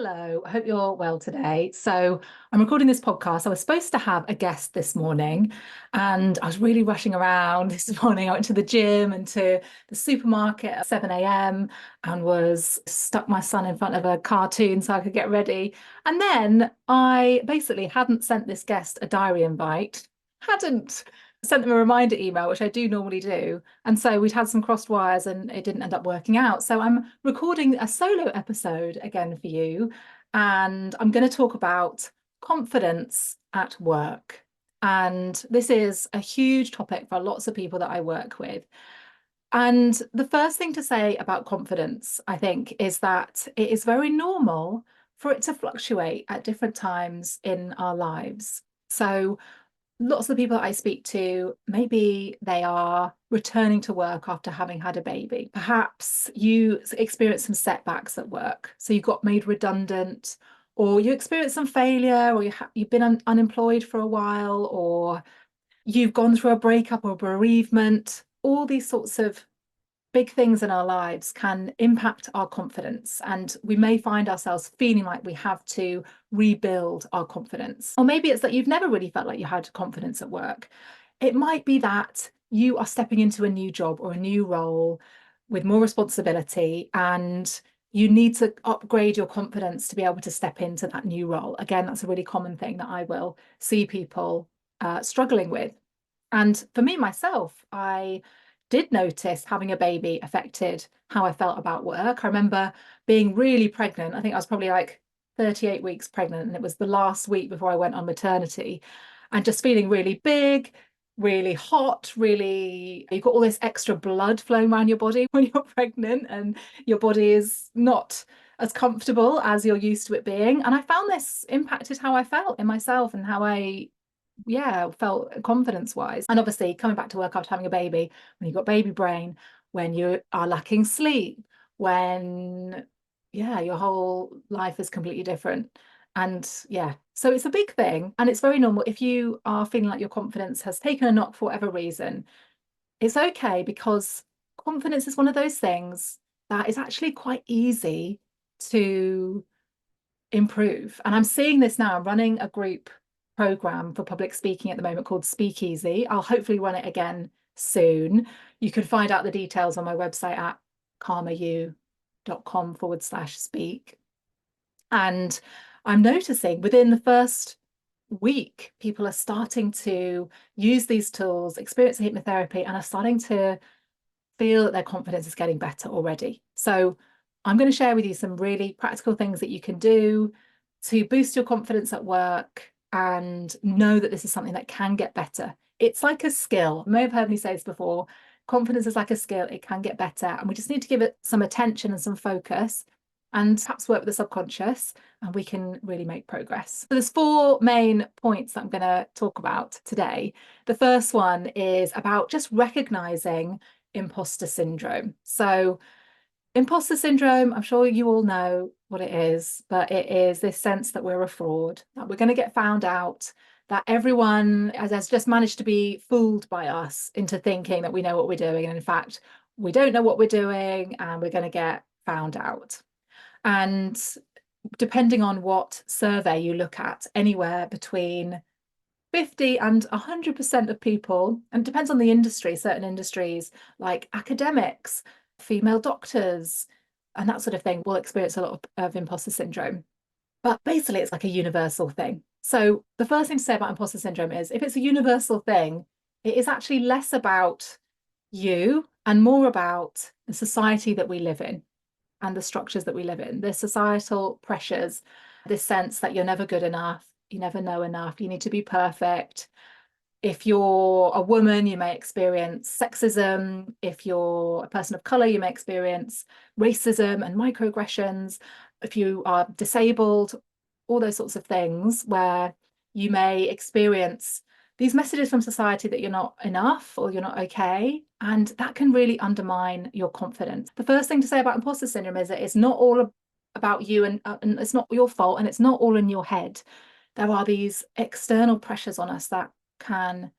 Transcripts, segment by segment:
Hello, I hope you're well today. So, I'm recording this podcast. I was supposed to have a guest this morning, and I was really rushing around this morning. I went to the gym and to the supermarket at 7 a.m. and was stuck my son in front of a cartoon so I could get ready. And then I basically hadn't sent this guest a diary invite, hadn't sent them a reminder email, which I do normally do. And so we'd had some crossed wires and it didn't end up working out. So I'm recording a solo episode again for you. And I'm going to talk about confidence at work. And this is a huge topic for lots of people that I work with. And the first thing to say about confidence, I think, is that it is very normal for it to fluctuate at different times in our lives. So lots of the people that I speak to, maybe they are returning to work after having had a baby. Perhaps you experience some setbacks at work. So you got made redundant, or you experienced some failure, or you've been unemployed for a while, or you've gone through a breakup or bereavement. All these sorts of big things in our lives can impact our confidence, and we may find ourselves feeling like we have to rebuild our confidence. Or maybe it's that you've never really felt like you had confidence at work. It might be that you are stepping into a new job or a new role with more responsibility, and you need to upgrade your confidence to be able to step into that new role. Again, that's a really common thing that I will see people struggling with. And for me, myself, I did notice having a baby affected how I felt about work. I remember being really pregnant. I think I was probably like 38 weeks pregnant, and it was the last week before I went on maternity, and just feeling really big, really hot, really, you've got all this extra blood flowing around your body when you're pregnant, and your body is not as comfortable as you're used to it being. And I found this impacted how I felt in myself and how I felt confidence wise. And obviously, coming back to work after having a baby, when you've got baby brain, when you are lacking sleep, when, your whole life is completely different. And so it's a big thing. And it's very normal if you are feeling like your confidence has taken a knock for whatever reason. It's okay, because confidence is one of those things that is actually quite easy to improve. And I'm seeing this now. I'm running a group program for public speaking at the moment called Speakeasy. I'll hopefully run it again soon. You can find out the details on my website at karmau.com/speak. And I'm noticing within the first week, people are starting to use these tools, experience the hypnotherapy, and are starting to feel that their confidence is getting better already. So I'm going to share with you some really practical things that you can do to boost your confidence at work, and know that this is something that can get better. It's like a skill. You may have heard me say this before. Confidence is like a skill. It can get better, and we just need to give it some attention and some focus, and perhaps work with the subconscious, and we can really make progress. So there's four main points that I'm going to talk about today. The first one is about just recognizing imposter syndrome. So imposter syndrome, I'm sure you all know what it is, but it is this sense that we're a fraud, that we're going to get found out, that everyone has just managed to be fooled by us into thinking that we know what we're doing. And in fact, we don't know what we're doing, and we're going to get found out. And depending on what survey you look at, anywhere between 50 and 100% of people, and it depends on the industry, certain industries like academics, female doctors, and that sort of thing, will experience a lot of imposter syndrome. But basically, it's like a universal thing. So the first thing to say about imposter syndrome is, if it's a universal thing, it is actually less about you and more about the society that we live in and the structures that we live in, the societal pressures, this sense that you're never good enough, you never know enough, you need to be perfect. If you're a woman, you may experience sexism. If you're a person of color, you may experience racism and microaggressions. If you are disabled, all those sorts of things, where you may experience these messages from society that you're not enough or you're not okay. And that can really undermine your confidence. The first thing to say about imposter syndrome is that it's not all about you, and it's not your fault, and it's not all in your head. There are these external pressures on us that can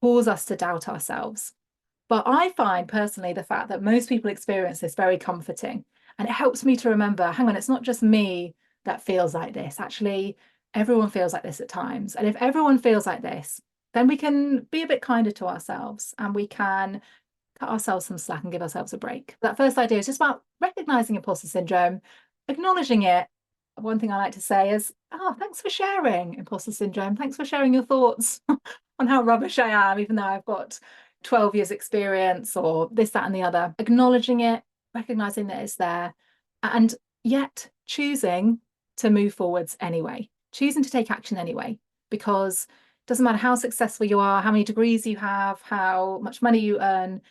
cause us to doubt ourselves. But I find personally the fact that most people experience this very comforting, and it helps me to remember, hang on, it's not just me that feels like this. Actually, everyone feels like this at times. And if everyone feels like this, then we can be a bit kinder to ourselves and we can cut ourselves some slack and give ourselves a break. That first idea is just about recognizing imposter syndrome, acknowledging it. One thing I like to say is, oh, thanks for sharing imposter syndrome. Thanks for sharing your thoughts on how rubbish I am, even though I've got 12 years experience or this, that, and the other. Acknowledging it, recognizing that it's there, and yet choosing to move forwards anyway, choosing to take action anyway, because it doesn't matter how successful you are, how many degrees you have, how much money you earn,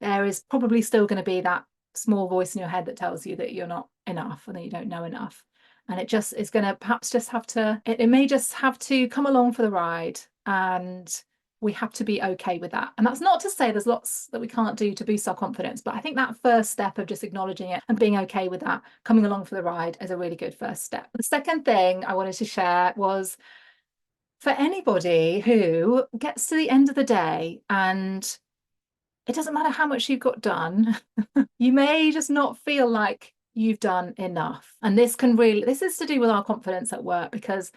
there is probably still going to be that small voice in your head that tells you that you're not enough and that you don't know enough. And it just is going to perhaps just have to, it may just have to come along for the ride. And we have to be okay with that. And that's not to say there's lots that we can't do to boost our confidence, but I think that first step of just acknowledging it and being okay with that, coming along for the ride, is a really good first step. The second thing I wanted to share was for anybody who gets to the end of the day and it doesn't matter how much you've got done, you may just not feel like you've done enough. And this is to do with our confidence at work, because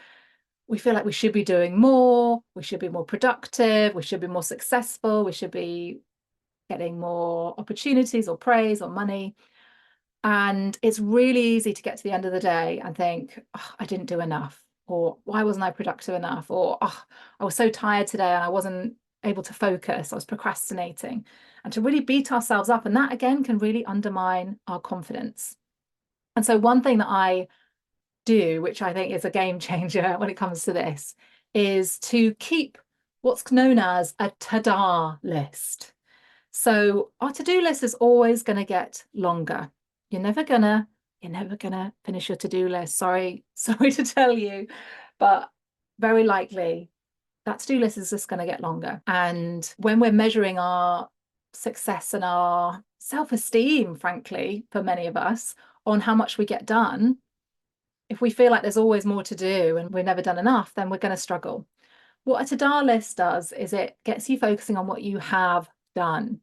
we feel like we should be doing more, we should be more productive, we should be more successful, we should be getting more opportunities or praise or money. And it's really easy to get to the end of the day and think, oh, I didn't do enough, or why wasn't I productive enough, or oh, I was so tired today and I wasn't able to focus, I was procrastinating, and to really beat ourselves up. And that again can really undermine our confidence. And so one thing that I do, which I think is a game changer when it comes to this, is to keep what's known as a Tadar list. So our to-do list is always going to get longer. You're never gonna finish your to-do list. Sorry to tell you, but very likely that to-do list is just going to get longer. And when we're measuring our success and our self-esteem, frankly, for many of us, on how much we get done, if we feel like there's always more to do and we've never done enough, then we're going to struggle. What a to-do list does is it gets you focusing on what you have done.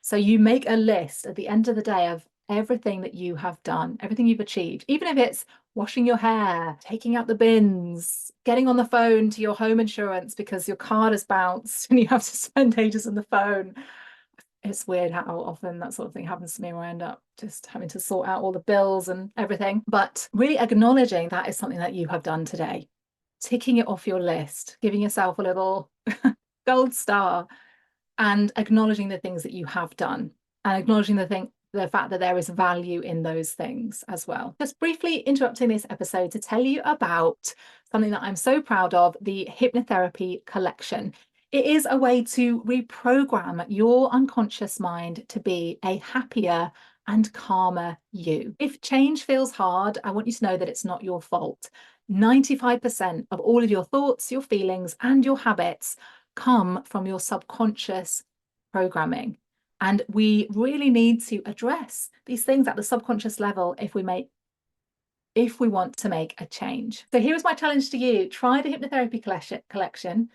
So you make a list at the end of the day of everything that you have done, everything you've achieved, even if it's washing your hair, taking out the bins, getting on the phone to your home insurance because your card has bounced and you have to spend ages on the phone. It's weird how often that sort of thing happens to me, where I end up just having to sort out all the bills and everything. But really acknowledging that is something that you have done today, ticking it off your list, giving yourself a little gold star, and acknowledging the things that you have done, and acknowledging the fact that there is value in those things as well. Just briefly interrupting this episode to tell you about something that I'm so proud of, the Hypnotherapy Collection. It is a way to reprogram your unconscious mind to be a happier and calmer you. If change feels hard, I want you to know that it's not your fault. 95% of all of your thoughts, your feelings, and your habits come from your subconscious programming. And we really need to address these things at the subconscious level if we want to make a change. So here is my challenge to you. Try the Hypnotherapy Collection.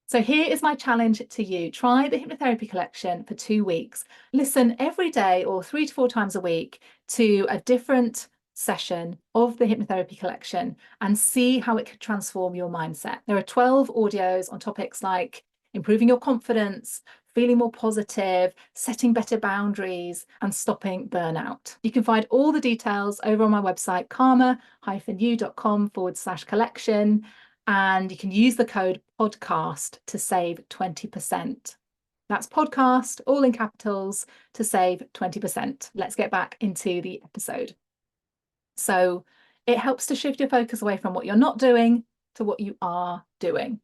So here is my challenge to you. Try the Hypnotherapy Collection for 2 weeks. Listen every day or 3 to 4 times a week to a different session of the Hypnotherapy Collection and see how it could transform your mindset. There are 12 audios on topics like improving your confidence, feeling more positive, setting better boundaries, and stopping burnout. You can find all the details over on my website, karma-u.com/collection, and you can use the code podcast to save 20%. That's podcast, all in capitals, to save 20%. Let's get back into the episode. So it helps to shift your focus away from what you're not doing to what you are doing.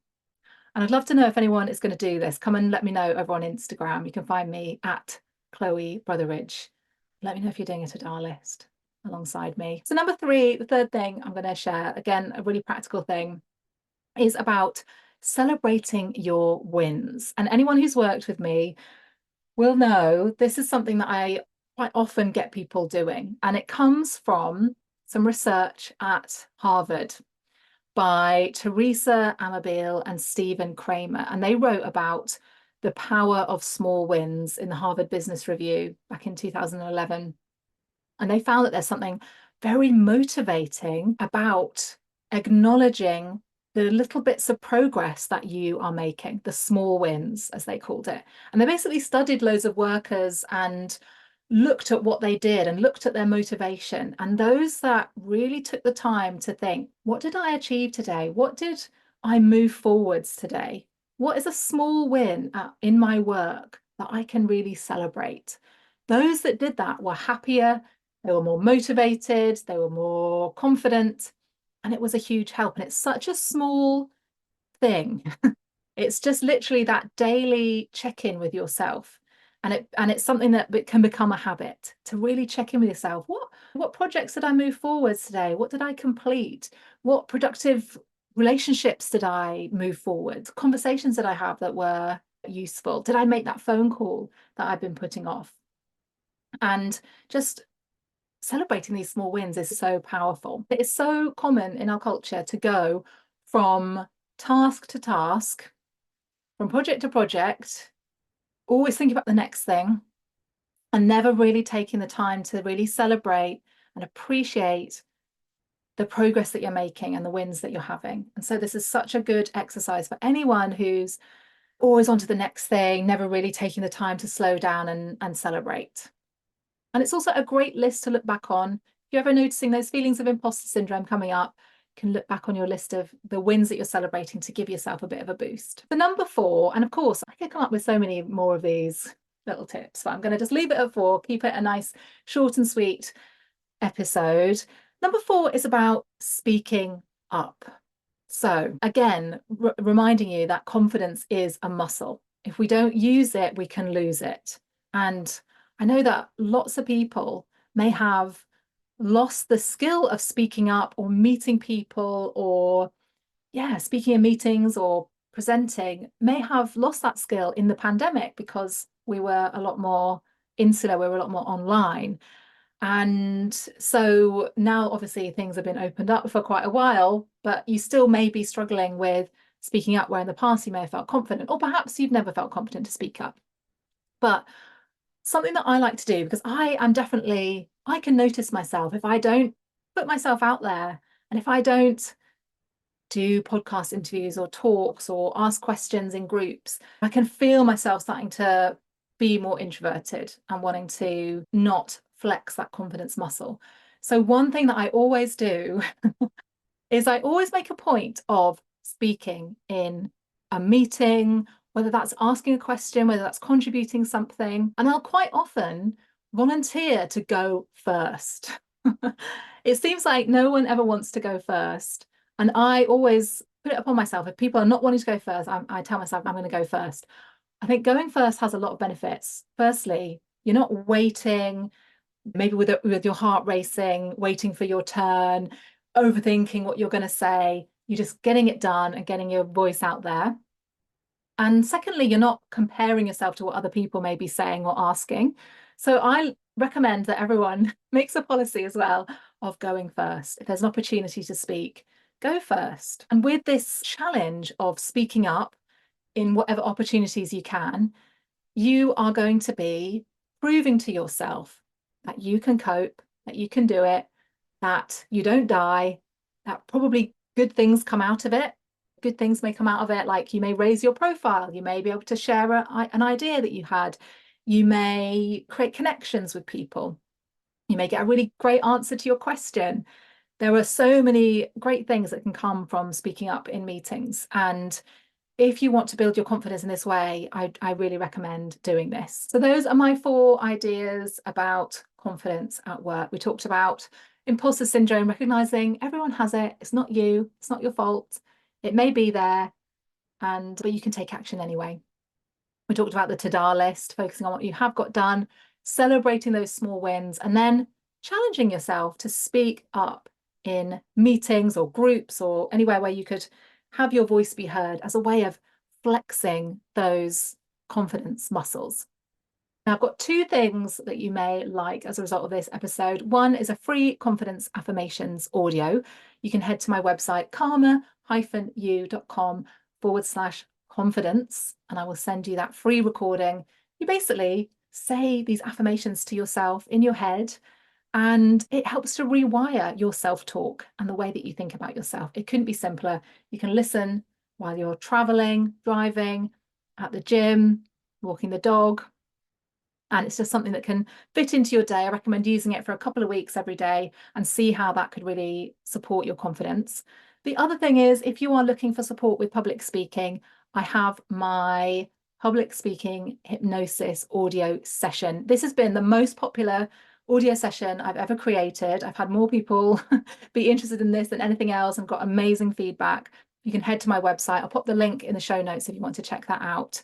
And I'd love to know if anyone is going to do this. Come and let me know over on Instagram. You can find me at Chloe Brotheridge. Let me know if you're doing a to-do list alongside me. So number 3, the third thing I'm going to share, again, a really practical thing, is about celebrating your wins. And anyone who's worked with me will know this is something that I quite often get people doing. And it comes from some research at Harvard by Teresa Amabile and Stephen Kramer. And they wrote about the power of small wins in the Harvard Business Review back in 2011. And they found that there's something very motivating about acknowledging the little bits of progress that you are making, the small wins, as they called it. And they basically studied loads of workers and looked at what they did and looked at their motivation. And those that really took the time to think, what did I achieve today? What did I move forwards today? What is a small win in my work that I can really celebrate? Those that did that were happier, they were more motivated, they were more confident, and it was a huge help. And it's such a small thing. It's just literally that daily check-in with yourself. And it's something that can become a habit to really check in with yourself. What projects did I move forwards today? What did I complete? What productive relationships did I move forward? Conversations that I have that were useful? Did I make that phone call that I've been putting off? And just celebrating these small wins is so powerful. It is so common in our culture to go from task to task, from project to project, always thinking about the next thing, and never really taking the time to really celebrate and appreciate the progress that you're making and the wins that you're having. And so this is such a good exercise for anyone who's always on to the next thing, never really taking the time to slow down and celebrate. And it's also a great list to look back on. If you're ever noticing those feelings of imposter syndrome coming up, you can look back on your list of the wins that you're celebrating to give yourself a bit of a boost. The number 4, and of course, I could come up with so many more of these little tips, but I'm going to just leave it at 4, keep it a nice short and sweet episode. Number 4 is about speaking up. So again, reminding you that confidence is a muscle. If we don't use it, we can lose it. And I know that lots of people may have lost the skill of speaking up or meeting people or, speaking in meetings or presenting, may have lost that skill in the pandemic because we were a lot more insular, we were a lot more online. And so now obviously things have been opened up for quite a while, but you still may be struggling with speaking up where in the past you may have felt confident, or perhaps you've never felt confident to speak up. But something that I like to do, because I can notice myself if I don't put myself out there, and if I don't do podcast interviews or talks or ask questions in groups, I can feel myself starting to be more introverted and wanting to not flex that confidence muscle. So one thing that I always do is I always make a point of speaking in a meeting, whether that's asking a question, whether that's contributing something. And I'll quite often volunteer to go first. It seems like no one ever wants to go first. And I always put it upon myself. If people are not wanting to go first, I tell myself I'm going to go first. I think going first has a lot of benefits. Firstly, you're not waiting, maybe with your heart racing, waiting for your turn, overthinking what you're going to say. You're just getting it done and getting your voice out there. And secondly, you're not comparing yourself to what other people may be saying or asking. So I recommend that everyone makes a policy as well of going first. If there's an opportunity to speak, go first. And with this challenge of speaking up in whatever opportunities you can, you are going to be proving to yourself that you can cope, that you can do it, that you don't die, that probably good things come out of it. Good things may come out of it, like you may raise your profile, you may be able to share an idea that you had, you may create connections with people, you may get a really great answer to your question. There are so many great things that can come from speaking up in meetings. And if you want to build your confidence in this way, I really recommend doing this. So those are my 4 ideas about confidence at work. We talked about imposter syndrome, recognizing everyone has it. It's not you, it's not your fault. It may be there, but you can take action anyway. We talked about the Tadar list, focusing on what you have got done, celebrating those small wins, and then challenging yourself to speak up in meetings or groups or anywhere where you could have your voice be heard as a way of flexing those confidence muscles. Now, I've got 2 things that you may like as a result of this episode. One is a free confidence affirmations audio. You can head to my website, karma-u.com/confidence, and I will send you that free recording. You basically say these affirmations to yourself in your head, And it helps to rewire your self-talk and the way that you think about yourself. It couldn't be simpler. You can listen while you're traveling, driving, at the gym, walking the dog. And it's just something that can fit into your day. I recommend using it for a couple of weeks every day and see how that could really support your confidence. The other thing is, if you are looking for support with public speaking, I have my public speaking hypnosis audio session. This has been the most popular audio session I've ever created. I've had more people be interested in this than anything else and got amazing feedback. You can head to my website. I'll pop the link in the show notes if you want to check that out.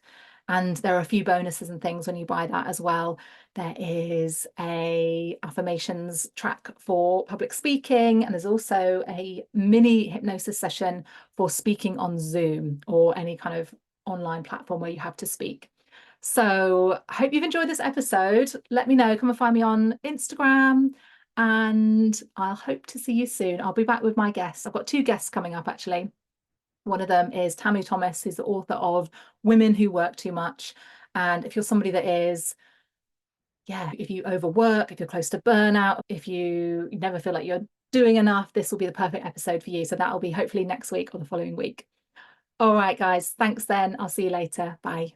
And there are a few bonuses and things when you buy that as well. There is a affirmations track for public speaking, and there's also a mini hypnosis session for speaking on Zoom or any kind of online platform where you have to speak. So I hope you've enjoyed this episode. Let me know. Come and find me on Instagram, and I'll hope to see you soon. I'll be back with my guests. I've got two guests coming up actually. One of them is Tammy Thomas, who's the author of Women Who Work Too Much. And if you're somebody that is, yeah, if you overwork, if you're close to burnout, if you never feel like you're doing enough, this will be the perfect episode for you. So that'll be hopefully next week or the following week. All right, guys. Thanks then. I'll see you later. Bye.